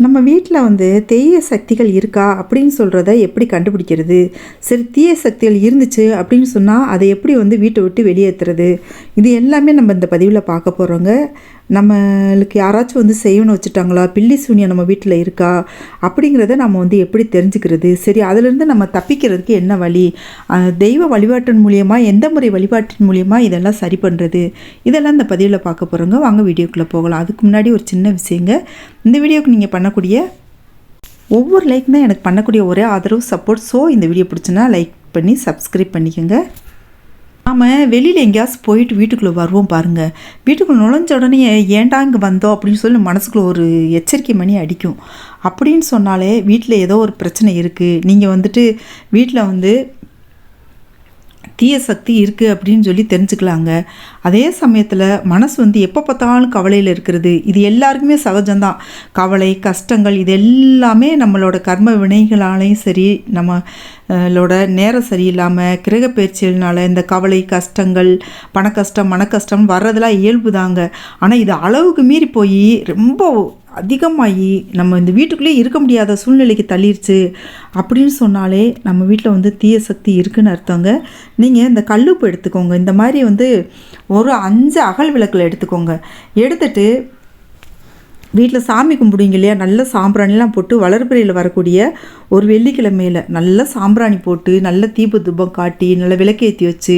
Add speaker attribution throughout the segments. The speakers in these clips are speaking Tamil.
Speaker 1: நம்ம வீட்டில் தீய சக்திகள் இருக்கா அப்படின்னு சொல்கிறத எப்படி கண்டுபிடிக்கிறது? சரி, தீய சக்திகள் இருந்துச்சு அப்படின்னு சொன்னால் அதை எப்படி வீட்டை விட்டு வெளியேற்றுறது? இது எல்லாமே நம்ம இந்த பதிவில் பார்க்க போகிறோங்க. நம்மளுக்கு யாராச்சும் செய்யணும்னு வச்சுட்டாங்களா, பில்லி சூனியம் நம்ம வீட்டில் இருக்கா அப்படிங்கிறத நம்ம எப்படி தெரிஞ்சுக்கிறது? சரி, அதிலிருந்து நம்ம தப்பிக்கிறதுக்கு என்ன வழி? தெய்வ வழிபாட்டின் மூலியமாக, எந்த முறை வழிபாட்டின் மூலியமாக இதெல்லாம் சரி பண்ணுறது? இதெல்லாம் இந்த பதிவில் பார்க்க போகிறோங்க. வாங்க வீடியோக்குள்ளே போகலாம். அதுக்கு முன்னாடி ஒரு சின்ன விஷயங்க. இந்த வீடியோவுக்கு நீங்கள் பண்ணக்கூடிய ஒவ்வொரு லைக் தான் எனக்கு பண்ணக்கூடிய ஒரே ஆதரவு, சப்போர்ட். ஸோ இந்த வீடியோ பிடிச்சுன்னா லைக் பண்ணி சப்ஸ்கிரைப் பண்ணிக்கோங்க. நாம் வெளியில் எங்கேயாச்சும் போயிட்டு வீட்டுக்குள்ளே வருவோம் பாருங்கள். வீட்டுக்குள்ளே நுழைஞ்ச உடனே ஏன்டா இங்கே வந்தோம் அப்படின்னு சொல்லி மனசுக்குள்ளே ஒரு எச்சரிக்கை மணி அடிக்கும். அப்படின்னு சொன்னாலே வீட்டில் ஏதோ ஒரு பிரச்சனை இருக்குது, நீங்கள் வீட்டில் தீய சக்தி இருக்குது அப்படின்னு சொல்லி தெரிஞ்சுக்கலாங்க. அதே சமயத்தில் மனசு எப்போ பார்த்தாலும் கவலையில் இருக்கிறது, இது எல்லாருக்குமே சகஜம்தான். கவலை, கஷ்டங்கள் இது எல்லாமே நம்மளோட கர்ம வினைகளாலேயும் சரி, நம்மளோட நேரம் சரியில்லாமல் கிரக பயிற்சிகள்னால இந்த கவலை, கஷ்டங்கள், பணக்கஷ்டம், மனக்கஷ்டம் வர்றதெல்லாம் இயல்பு தாங்க. ஆனால் இது அளவுக்கு மீறி போய் ரொம்ப அதிகமாகி நம்ம இந்த வீட்டுக்குள்ளே இருக்க முடியாத சூழ்நிலைக்கு தள்ளிடுச்சு அப்படின்னு சொன்னாலே நம்ம வீட்டில் தீய சக்தி இருக்குதுன்னு அர்த்தங்க. நீங்கள் இந்த கல்லுப்பு எடுத்துக்கோங்க. இந்த மாதிரி ஒரு 5 அகல் விளக்கில் எடுத்துக்கோங்க. எடுத்துட்டு வீட்டில் சாமி கும்பிடுவீங்க இல்லையா, நல்ல சாம்பிராணிலாம் போட்டு வளர்பிறையில் வரக்கூடிய ஒரு வெள்ளிக்கிழமையில் நல்ல சாம்பிராணி போட்டு நல்ல தீப தூபம் காட்டி நல்ல விளக்கேற்றி வச்சு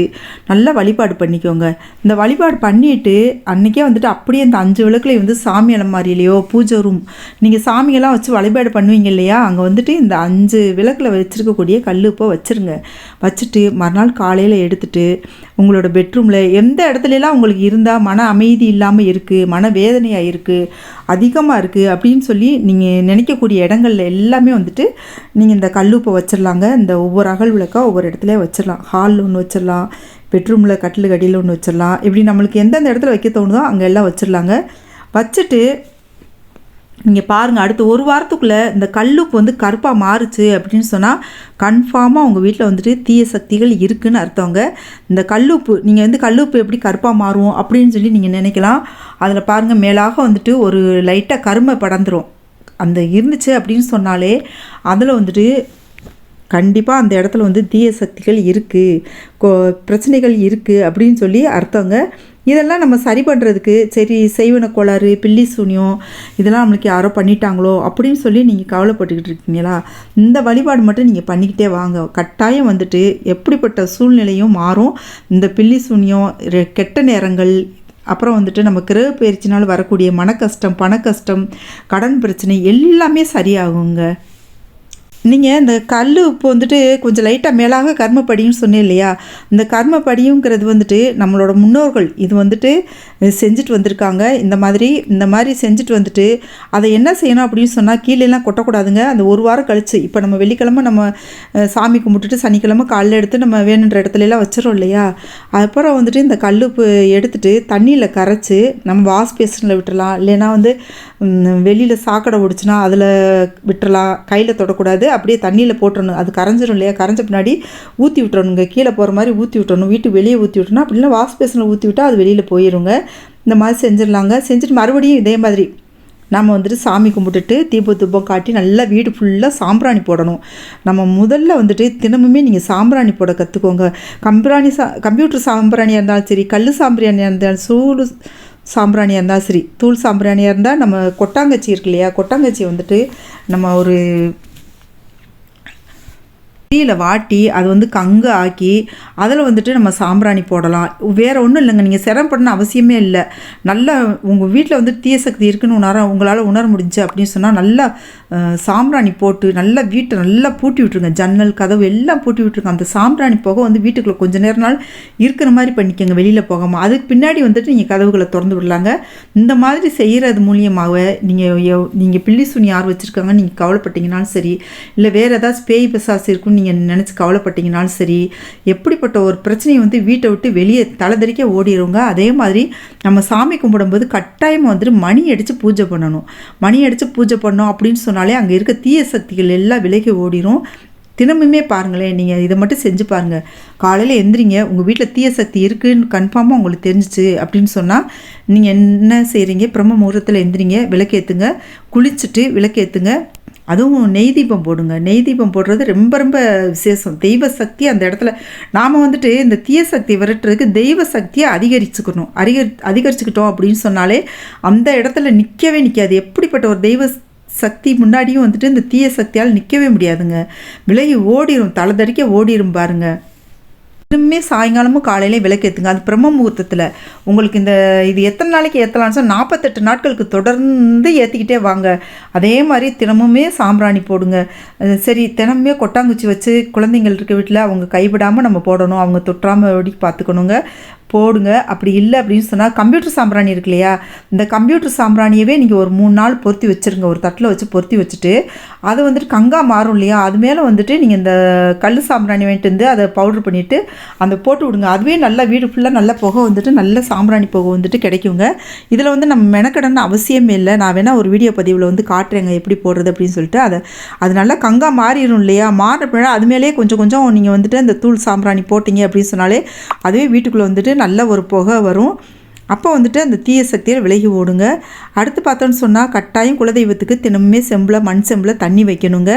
Speaker 1: நல்லா வழிபாடு பண்ணிக்கோங்க. இந்த வழிபாடு பண்ணிவிட்டு அன்றைக்கே அப்படியே இந்த 5 விளக்குல சாமி அலமாரியிலையோ பூஜை ரூம், நீங்கள் சாமியெல்லாம் வச்சு வழிபாடு பண்ணுவீங்க இல்லையா, அங்கே இந்த 5 விளக்கில் வச்சுருக்கக்கூடிய கல்லுப்போ வச்சுருங்க. வச்சுட்டு மறுநாள் காலையில் எடுத்துகிட்டு உங்களோட பெட்ரூமில் எந்த இடத்துலலாம் உங்களுக்கு இருந்தால் மன அமைதி இல்லாமல் இருக்குது, மன வேதனையாக இருக்குது, அதிகமாக இருக்குது அப்படின்னு சொல்லி நீங்கள் நினைக்கக்கூடிய இடங்கள்ல எல்லாமே நீங்கள் இந்த கல்லுப்பை வச்சிடலாங்க. இந்த ஒவ்வொரு அகல் விளக்காக ஒவ்வொரு இடத்துல வச்சிடலாம். ஹாலில் ஒன்று வச்சிடலாம், பெட்ரூமில் கட்டில் கடியில் ஒன்று வச்சிடலாம். இப்படி நம்மளுக்கு எந்தெந்த இடத்துல வைக்க தோணுதோ அங்கே எல்லாம் வச்சிடலாங்க. வச்சுட்டு நீங்கள் பாருங்கள், அடுத்த ஒரு வாரத்துக்குள்ளே இந்த கல்லுப்பு கருப்பாக மாறுச்சு அப்படின்னு சொன்னால் கன்ஃபார்மாக உங்கள் வீட்டில் தீய சக்திகள் இருக்குதுன்னு அர்த்தங்க. இந்த கல்லுப்பு நீங்கள் கல்லுப்பு எப்படி கருப்பாக மாறும் அப்படின்னு சொல்லி நீங்கள் நினைக்கலாம். அதில் பாருங்கள், மேலாக ஒரு லைட்டாக கருமை படந்துடும். அந்த இருந்துச்சு அப்படின்னு சொன்னாலே அதில் கண்டிப்பாக அந்த இடத்துல தீய சக்திகள் இருக்குது, பிரச்சனைகள் இருக்குது அப்படின்னு சொல்லி அர்த்தங்க. இதெல்லாம் நம்ம சரி பண்ணுறதுக்கு, சரி செய்வன கோளாறு, பில்லி சூனியம் இதெல்லாம் நம்மளுக்கு யாரோ பண்ணிட்டாங்களோ அப்படின்னு சொல்லி நீங்கள் கவலைப்பட்டுக்கிட்டு இருக்கீங்களா, இந்த வழிபாடு மட்டும் நீங்கள் பண்ணிக்கிட்டே வாங்க. கட்டாயம் எப்படிப்பட்ட சூழ்நிலையும் மாறும். இந்த பில்லி சூனியம், கெட்ட நேரங்கள், அப்புறம் நம்ம கிரக பயிற்சினால் வரக்கூடிய மனக்கஷ்டம், பணக்கஷ்டம், கடன் பிரச்சனை எல்லாமே சரியாகுங்க. நீங்கள் இந்த கல் இப்போ கொஞ்சம் லைட்டாக மேலாக கர்மப்படியும் சொன்னேன் இல்லையா, இந்த கர்மப்படியுங்கிறது நம்மளோட முன்னோர்கள் இது செஞ்சுட்டு வந்திருக்காங்க. இந்த மாதிரி செஞ்சுட்டு அதை என்ன செய்யணும் அப்படின்னு சொன்னால் கீழேலாம் கொட்டக்கூடாதுங்க. அந்த ஒரு வாரம் கழிச்சு, இப்போ நம்ம வெள்ளிக்கிழமை நம்ம சாமி கும்பிட்டுட்டு சனிக்கிழமை காலையில் எடுத்து நம்ம வேணுன்ற இடத்துலலாம் வச்சிடறோம் இல்லையா, அப்புறம் இந்த கல்லுப்பு எடுத்துகிட்டு தண்ணியில் கரைச்சி நம்ம வாஷ் பேஷனில் விட்டுறலாம். இல்லைன்னா வெளியில் சாக்கடை ஓடிச்சுன்னா அதில் விட்டுறலாம். கையில் தொடக்கூடாது, அப்படியே தண்ணியில் போட்டுறணும். அது கரைஞ்சிரும் இல்லையா, கரைஞ்ச பின்னாடி ஊற்றி விட்டுறணுங்க. கீழே போகிற மாதிரி ஊற்றி விட்டுறணும். வீட்டுக்கு வெளியே ஊற்றி விட்டோம்னா, அப்படின்னா வாஷ் பேஷனில் ஊற்றி விட்டால் அது வெளியில் போயிடுங்க. இந்த மாதிரி செஞ்சிடலாங்க. செஞ்சுட்டு மறுபடியும் இதே மாதிரி நம்ம சாமி கும்பிட்டுட்டு தீப தூபம் காட்டி நல்லா வீடு ஃபுல்லாக சாம்பிராணி போடணும். நம்ம முதல்ல தினமுமே நீங்கள் சாம்பிராணி போட கற்றுக்கோங்க. கம்ப்யூட்டர் சாம்பிராணியாக இருந்தாலும் சரி, கல் சாம்பிராணியாக இருந்தாலும், சூடு சாம்பிராணியாக இருந்தால் சரி, தூள் சாம்பிராணியாக இருந்தால், நம்ம கொட்டாங்கச்சி இருக்கு இல்லையா, கொட்டாங்கச்சி நம்ம ஒரு தீயில் வாட்டி அது கங்கு ஆக்கி அதில் நம்ம சாம்பிராணி போடலாம். வேறு ஒன்றும் இல்லைங்க, நீங்கள் சிரமப்படணும் அவசியமே இல்லை. நல்லா உங்கள் வீட்டில் தீய சக்தி இருக்குன்னு உங்களால் உணர முடிஞ்சு அப்படின்னு சொன்னால் நல்லா சாம்பிராணி போட்டு நல்லா வீட்டை நல்லா பூட்டி விட்டுருங்க. ஜன்னல் கதவு எல்லாம் பூட்டி விட்டுருங்க. அந்த சாம்பிராணி போக வீட்டுக்குள்ளே கொஞ்சம் நேரம் நாள் இருக்கிற மாதிரி பண்ணிக்கோங்க, வெளியில் போகாமல். அதுக்கு பின்னாடி நீங்கள் கதவுகளை திறந்து விடலாங்க. இந்த மாதிரி செய்கிறது மூலியமாக நீங்கள் பில்லி சூனி யார் வச்சுருக்காங்க நீங்கள் கவலைப்பட்டீங்கனாலும் சரி, இல்லை வேறு ஏதாச்சும் பேய் பிசாசு இருக்குன்னு நீங்கள் நினச்சி கவலைப்பட்டீங்கனாலும் சரி, எப்படிப்பட்ட ஒரு பிரச்சனையை வீட்டை விட்டு வெளியே தலைதறிக்க ஓடிடுங்க. அதே மாதிரி நம்ம சாமி கும்பிடும்போது கட்டாயம் மணி அடித்து பூஜை பண்ணணும். மணி அடித்து பூஜை பண்ணோம் அப்படின்னு சொன்னாலே அங்கே இருக்க தீய சக்திகள் எல்லாம் விலகி ஓடிடும். தினமுமே பாருங்களேன், நீங்கள் இதை மட்டும் செஞ்சு பாருங்கள். காலையில் எந்திரிங்க, உங்கள் வீட்டில் தீய சக்தி இருக்குதுன்னு கன்ஃபார்மாக உங்களுக்கு தெரிஞ்சிச்சு அப்படின்னு சொன்னால் நீங்கள் என்ன செய்கிறீங்க, பிரம்ம முகூர்த்தத்தில் எந்திரிங்க, விளக்கேற்றுங்க, குளிச்சுட்டு விளக்கேற்றுங்க. அதுவும் நெய் தீபம் போடுங்க. நெய் தீபம் போடுறது ரொம்ப ரொம்ப விசேஷம். தெய்வ சக்தி அந்த இடத்துல நாம் வந்துட்டு இந்த தீய சக்தி விரட்டுறதுக்கு தெய்வ சக்தியை அதிகரிச்சுக்கிட்டோம் அப்படின்னு சொன்னாலே அந்த இடத்துல நிற்கவே நிற்காது. எப்படிப்பட்ட ஒரு தெய்வ சக்தி முன்னாடியும் வந்துட்டு இந்த தீய சக்தியால் நிற்கவே முடியாதுங்க. விலகி ஓடிடும், தலை தடிக்க ஓடிடும் பாருங்க. இன்னுமே சாயங்காலமும் காலையிலே விளக்கேற்றுங்க. அது பிரம்ம முகூர்த்தத்தில் உங்களுக்கு இது எத்தனை நாளைக்கு ஏற்றலான்னு சொன்னால் 48 நாட்களுக்கு தொடர்ந்து ஏற்றிக்கிட்டே வாங்க. அதே மாதிரி தினமுமே சாம்பிராணி போடுங்க. சரி, தினமுமே கொட்டாங்குச்சி வச்சு குழந்தைங்கள் இருக்க வீட்டில் அவங்க கைவிடாமல் நம்ம போடணும், அவங்க தொற்றாமல் ஓடி பார்த்துக்கணுங்க, போடுங்க. அப்படி இல்லை அப்படின்னு சொன்னால் கம்ப்யூட்டர் சாம்பிராணி இருக்கு இல்லையா, இந்த கம்ப்யூட்டர் சாம்பிராணியவே நீங்கள் ஒரு 3 நாள் பொருத்தி வச்சுருங்க. ஒரு தட்டில் வச்சு பொருத்தி வச்சுட்டு அது வந்துட்டு கங்கா மாறும் இல்லையா, அது மேலே வந்துட்டு நீங்கள் இந்த கல் சாம்பிராணி வாங்கிட்டு வந்து அதை பவுட்ரு பண்ணிவிட்டு அந்த போட்டு விடுங்க. அதுவே நல்லா வீடு ஃபுல்லாக நல்ல புகை வந்துட்டு நல்ல சாம்பிராணி புகை வந்துட்டு கிடைக்குங்க. இதில் வந்து நம்ம மெனக்கடன்னு அவசியமே இல்லை. நான் வேணால் ஒரு வீடியோ பதிவில் வந்து காட்டுறேங்க எப்படி போடுறது அப்படின்னு சொல்லிட்டு. அது நல்லா கங்கா மாறிடும் இல்லையா, மாறுற அது மேலேயே கொஞ்சம் கொஞ்சம் நீங்கள் வந்துட்டு அந்த தூள் சாம்பிராணி போட்டிங்க அப்படின்னு சொன்னாலே அதுவே வீட்டுக்குள்ளே வந்துட்டு நல்ல ஒரு புகை வரும். அப்போ வந்துட்டு அந்த தீய சக்தியை விலகி ஓடுங்க. அடுத்து பார்த்தோன்னு சொன்னால் கட்டாயம் குலதெய்வத்துக்கு தினமுமே மண் செம்பில் தண்ணி வைக்கணுங்க.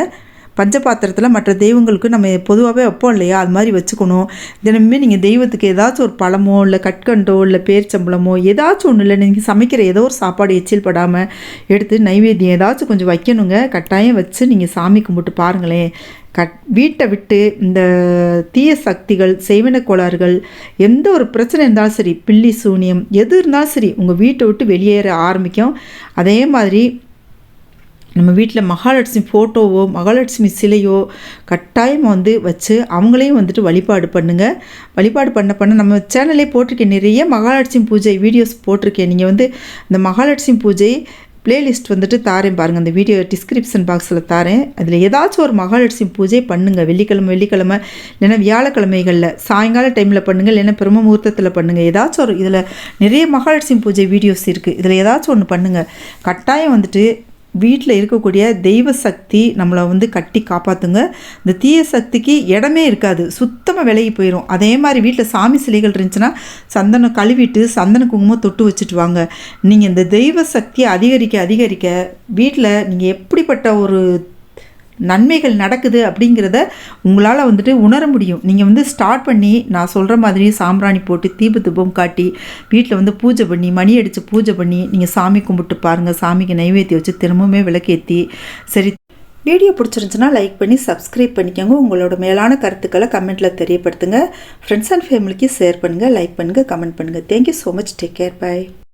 Speaker 1: பஞ்சபாத்திரத்தில் மற்ற தெய்வங்களுக்கு நம்ம பொதுவாகவே வைப்போம் இல்லையா, அது மாதிரி வச்சுக்கணும். தினமுமே நீங்கள் தெய்வத்துக்கு ஏதாச்சும் ஒரு பழமோ இல்லை கற்கண்டோ இல்லை பேரிச்சம்பளமோ ஏதாச்சும் ஒன்று இல்லை, நீங்கள் சமைக்கிற ஏதோ ஒரு சாப்பாடு எச்சில் படாமல் எடுத்து நைவேத்தியம் ஏதாச்சும் கொஞ்சம் வைக்கணுங்க. கட்டாயம் வச்சு நீங்கள் சாமி கும்பிட்டு பாருங்களேன். வீட்டை விட்டு இந்த தீய சக்திகள், செய்வின கோளாறுகள், எந்த ஒரு பிரச்சனை இருந்தாலும் சரி, பில்லி சூனியம் எது இருந்தாலும் சரி, உங்கள் வீட்டை விட்டு வெளியேற ஆரம்பிக்கும். அதே மாதிரி நம்ம வீட்டில் மகாலட்சுமி ஃபோட்டோவோ மகாலட்சுமி சிலையோ கட்டாயம் வந்து வச்சு அவங்களையும் வந்துட்டு வழிபாடு பண்ணுங்கள். வழிபாடு பண்ண நம்ம சேனலே போட்டிருக்கேன், நிறைய மகாலட்சுமி பூஜை வீடியோஸ் போட்டிருக்கேன். நீங்கள் வந்து இந்த மகாலட்சுமி பூஜை பிளேலிஸ்ட் வந்துட்டு தாரேன் பாருங்கள், அந்த வீடியோ டிஸ்கிரிப்ஷன் பாக்ஸில் தாரேன். அதில் ஏதாச்சும் ஒரு மகாலட்சுமி பூஜை பண்ணுங்கள். வெள்ளிக்கிழமை இல்லைன்னா வியாழக்கிழமைகளில் சாயங்கால டைமில் பண்ணுங்கள், இல்லைன்னா பிரம்ம முகூர்த்தத்தில் பண்ணுங்கள். ஏதாச்சும் ஒரு இதில் நிறைய மகாலட்சுமி பூஜை வீடியோஸ் இருக்குது, இதில் ஏதாச்சும் ஒன்று பண்ணுங்கள். கட்டாயம் வந்துட்டு வீட்டில் இருக்கக்கூடிய தெய்வ சக்தி நம்மளை வந்து கட்டி காப்பாற்றுங்க. இந்த தீய சக்திக்கு இடமே இருக்காது, சுத்தமாக விலகி போயிடும். அதே மாதிரி வீட்டில் சாமி சிலைகள் இருந்துச்சுன்னா சந்தனம் கழுவிட்டு சந்தன குங்குமம் தொட்டு வச்சுட்டு வாங்க. நீங்கள் இந்த தெய்வ சக்தியை அதிகரிக்க வீட்டில் நீங்கள் எப்படிப்பட்ட ஒரு நன்மைகள் நடக்குது அப்படிங்கிறத உங்களால் வந்துட்டு உணர முடியும். நீங்கள் வந்து ஸ்டார்ட் பண்ணி நான் சொல்கிற மாதிரி சாம்பிராணி போட்டு தீபம் காட்டி வீட்டில் வந்து பூஜை பண்ணி மணி அடித்து பூஜை பண்ணி நீங்கள் சாமி கும்பிட்டு பாருங்கள். சாமிக்கு நைவேத்தியம் வச்சு திரும்பவுமே விளக்கேற்றி. சரி, வீடியோ பிடிச்சிருந்துச்சுன்னா லைக் பண்ணி சப்ஸ்கிரைப் பண்ணிக்கோங்க. உங்களோட மேலான கருத்துக்களை கமெண்ட்டில் தெரியப்படுத்துங்க. ஃப்ரெண்ட்ஸ் அண்ட் ஃபேமிலிக்கு ஷேர் பண்ணுங்கள், லைக் பண்ணுங்கள், கமெண்ட் பண்ணுங்கள். Thank you so much. Take care. By.